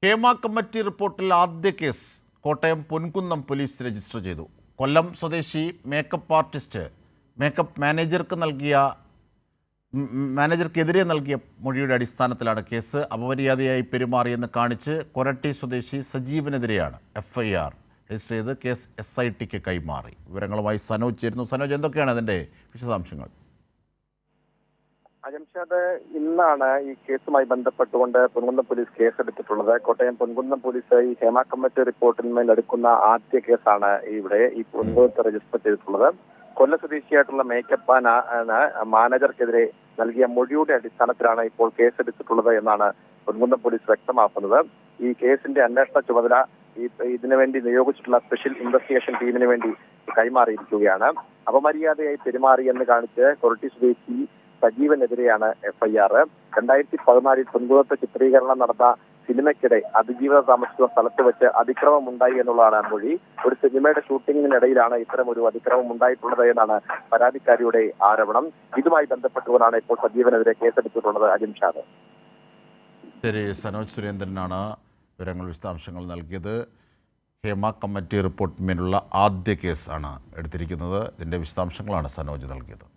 Hema committee റിപ്പോർട്ടിൽ ആദ്യ case Kottayam Ponkunnam police register ചെയ്തു. കൊല്ലം സ്വദേശി മേക്കപ്പ് ആർട്ടിസ്റ്റ് മേക്കപ്പ് മാനേജർക്കെതിരെ നൽകിയ മൊഴിയുടെ അടിസ്ഥാനത്തിലാണ് കേസ്. അപമര്യാദയായി പെരുമാറിയെന്ന് കാണിച്ച് കൊരട്ടി സ്വദേശി സജീവനെതിരെയാണ് FIR രജിസ്റ്റർ ചെയ്ത് കേസ് SITക്ക് കൈമാറി. വിവരങ്ങളുമായി സനോജ് ചേരുന്നു. സനോജ്, എന്തൊക്കെയാണ് അതിൻ്റെ വിശദാംശങ്ങൾ? അജംഷാദ്, ഇന്നാണ് ഈ കേസുമായി ബന്ധപ്പെട്ടുകൊണ്ട് പൊൻകുന്നം പോലീസ് കേസെടുത്തിട്ടുള്ളത്. കോട്ടയം പൊൻകുന്നം പോലീസ് ഈ ഹേമ കമ്മിറ്റി റിപ്പോർട്ടിന്മേൽ എടുക്കുന്ന ആദ്യ കേസാണ് ഇവിടെ ഈ പൊൻകുന്നത്ത് രജിസ്റ്റർ ചെയ്തിട്ടുള്ളത്. കൊല്ലം സ്വദേശിയായിട്ടുള്ള മേക്കപ്പ് മാനേജർക്കെതിരെ നൽകിയ മൊഴിയുടെ അടിസ്ഥാനത്തിലാണ് ഇപ്പോൾ കേസെടുത്തിട്ടുള്ളത് എന്നാണ് പൊൻകുന്നം പോലീസ് വ്യക്തമാക്കുന്നത്. ഈ കേസിന്റെ അന്വേഷണ ചുമതല ഇതിനുവേണ്ടി നിയോഗിച്ചിട്ടുള്ള സ്പെഷ്യൽ ഇൻവെസ്റ്റിഗേഷൻ ടീമിന് വേണ്ടി കൈമാറിയിരിക്കുകയാണ്. അപമര്യാദയായി പെരുമാറി എന്ന് കാണിച്ച് കൊരട്ടി സ്വദേശി സജീവനെതിരെയാണ് FIR. 2014 പൊൻകുന്നത്ത് ചിത്രീകരണം നടന്ന സിനിമയ്ക്കിടെ അതിജീവിത താമസിക്കുന്ന സ്ഥലത്ത് വെച്ച് അതിക്രമം ഉണ്ടായി എന്നുള്ളതാണ് മൊഴി. ഒരു സിനിമയുടെ ഷൂട്ടിങ്ങിനിടയിലാണ് ഇത്തരം ഒരു അതിക്രമം ഉണ്ടായിട്ടുള്ളത് എന്നാണ് പരാതിക്കാരിയുടെ ആരോപണം. ഇതുമായി ബന്ധപ്പെട്ടുകൊണ്ടാണ് ഇപ്പോൾ സജീവനെതിരെ കേസെടുത്തിട്ടുള്ളത്. അജിംഷാദ്. ശരി, സനോജ് സുരേന്ദ്രനാണ് വിവരങ്ങൾ വിശദാംശങ്ങൾ നൽകിയത്. ഹേമ കമ്മിറ്റി റിപ്പോർട്ടിന്മേലുള്ള ആദ്യ കേസാണ് എടുത്തിരിക്കുന്നത്. ഇതിൻ്റെ വിശദാംശങ്ങളാണ് സനോജ് നൽകിയത്.